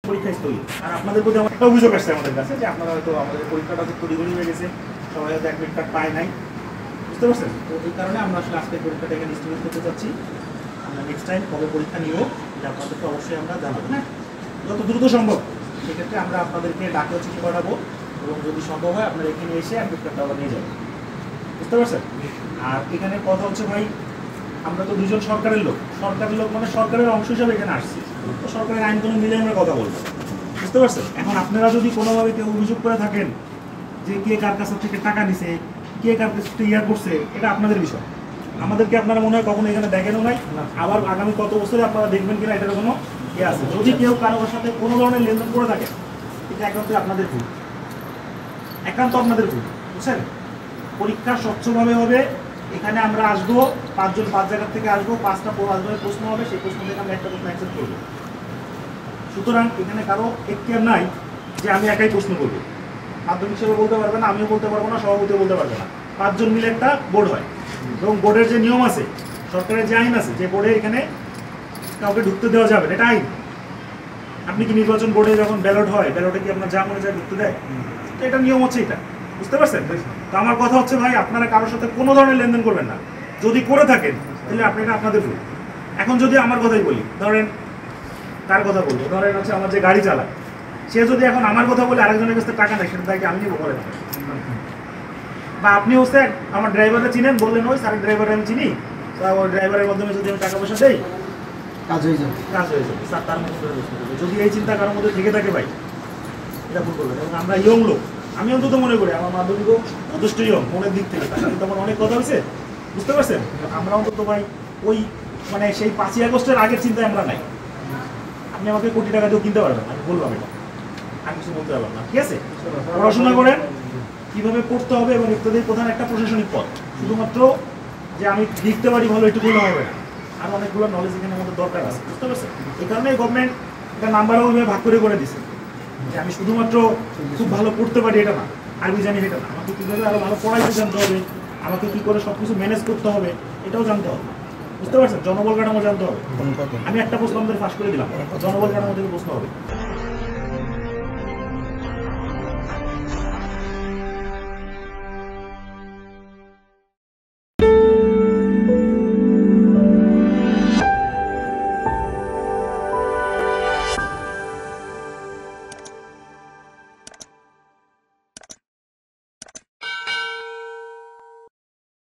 পরীক্ষা স্থগিত। আর আপনাদের প্রতি আমার একটা অভিযোগ আসছে আমাদের কাছে যে আপনারা হয়তো আমাদের পরীক্ষাটা তড়িঘড়ি হয়ে গেছে, সবাই হয়তো অ্যাডমিট কার্ড পায় নাই, বুঝতে পারছেন? তো এই কারণে আমরা আসলে আজকের পরীক্ষাটা এখানে স্থগিত করতে চাচ্ছি। আমরা নেক্সট টাইম কবে পরীক্ষা নিব এটা আপনাদেরকে অবশ্যই আমরা জানাবো, হ্যাঁ, যত দ্রুত সম্ভব। সেক্ষেত্রে আমরা আপনাদেরকে ডাকেও চিঠি পাঠাবো এবং যদি সম্ভব হয় আপনারা এখানে এসে অ্যাডমিট কার্ডটা আবার নিয়ে যাবেন, বুঝতে পারছেন? আর এখানে কথা হচ্ছে ভাই, আমরা তো দুজন সরকারের লোক মানে সরকারের অংশ হিসাবে এখানে আসছি, তো সরকারের আইন কানুন মিলে আমরা কথা বলবো, বুঝতে পারছেন? এখন আপনারা যদি কোনোভাবে কেউ অভিযোগ করে থাকেন যে কে কার কাছ থেকে টাকা নিছে, কে কার কাছ থেকে করছে, এটা আপনাদের বিষয়। আমাদেরকে আপনারা মনে হয় কখনো এখানে দেখেনও নাই, আবার আগামী কত বছরে আপনারা দেখবেন কিনা এটার কোনো ইয়ে আছে। যদি কেউ কারোর সাথে কোনো ধরনের লেনদেন করে থাকে এটা একান্তই আপনাদের ভুল, একান্ত আপনাদের ভুল, বুঝছেন? পরীক্ষা স্বচ্ছভাবে হবে। এখানে আমরা আসবো 5 জন 5 জায়গা থেকে আসবো, 5টা প্রশ্ন হবে, সেই প্রশ্ন থেকে আমরা একটা প্রশ্ন অ্যাকসেপ্ট করবো। সুতরাং এখানে কারো এখতিয়ার নাই যে আমি একাই প্রশ্ন করবো। মাধ্যমিক হিসেবে বলতে পারবে না, আমিও বলতে পারবো না, সভাপতিও বলতে পারবে না। 5 জন মিলে একটা বোর্ড হয় এবং বোর্ডের যে নিয়ম আছে, সরকারের যে আইন আছে, যে বোর্ডে এখানে কাউকে ঢুকতে দেওয়া যাবে, এটা আইন। আপনি কি নির্বাচন বোর্ডে যখন ব্যালট হয়, ব্যালটে কি আপনার যা মনে যায় ঢুকতে দেয়? তো এটা নিয়ম হচ্ছে, এটা বুঝতে পারছেন? তো আমার কথা হচ্ছে ভাই, আপনারা কারোর সাথে কোনো ধরনের লেনদেন করবেন না। যদি করে থাকেন তাহলে আপনারা আপনাদের ভুল। এখন যদি আমার কথাই বলি, ধরেন কার কথা বলবো, ধরেন হচ্ছে আমার যে গাড়ি চালায়, সে যদি এখন আমার কথা বলে আরেকজনের কাছে টাকা নেয়, সেটা তাকে আমি নিবো বলেন? বা আপনি হচ্ছে আমার ড্রাইভারটা চিনেন, বললেন ওই স্যার ড্রাইভার আমি চিনি, ওই ড্রাইভারের মাধ্যমে যদি আমি টাকা পয়সা দেই কাজ হয়ে যাবে স্যার, তার মধ্যে যদি এই চিন্তা কারোর মধ্যে থেকে থাকে ভাই, এটা ভুল করবেন। এবং আমরা ইয়ং লোক, আমি অন্তত মনে করি আমার মাধ্যমিকও যথেষ্ট ইয়ং মনের দিক থেকে, তার কিন্তু আমার অনেক কথা হয়েছে, বুঝতে পারছেন? আমরা অন্তত ভাই ওই মানে সেই 5ই আগস্টের আগের চিন্তায় আমরা নাই। আপনি আমাকে কোটি টাকা দিয়েও কিনতে পারবেন, আমি বললাম এটা, আমি কিছু বলতে পারলাম না, ঠিক আছে? পড়াশোনা করেন, কীভাবে পড়তে হবে এবং ইত্যাদির প্রধান একটা প্রশাসনিক পদ। শুধুমাত্র যে আমি লিখতে পারি ভালো একটু বলে হবে না, আর অনেকগুলো নলেজ এখানে আমাদের দরকার আছে, বুঝতে পারছেন? এই কারণে গভর্নমেন্ট এটা নাম্বারও ওইভাবে ভাগ করে দিচ্ছে যে আমি শুধুমাত্র খুব ভালো পড়তে পারি এটা না, আরবি জানি এটা না, আমাকে কীভাবে আরও ভালো পড়াইতে জানতে হবে, আমাকে কী করে সব কিছু ম্যানেজ করতে হবে এটাও জানতে হবে, বুঝতে পারছেন? জনবল কাঠামো জানতে হবে। আমি একটা প্রশ্ন আমাদের ফাঁস করে দিলাম, জনবল কাঠামো থেকে প্রশ্ন হবে।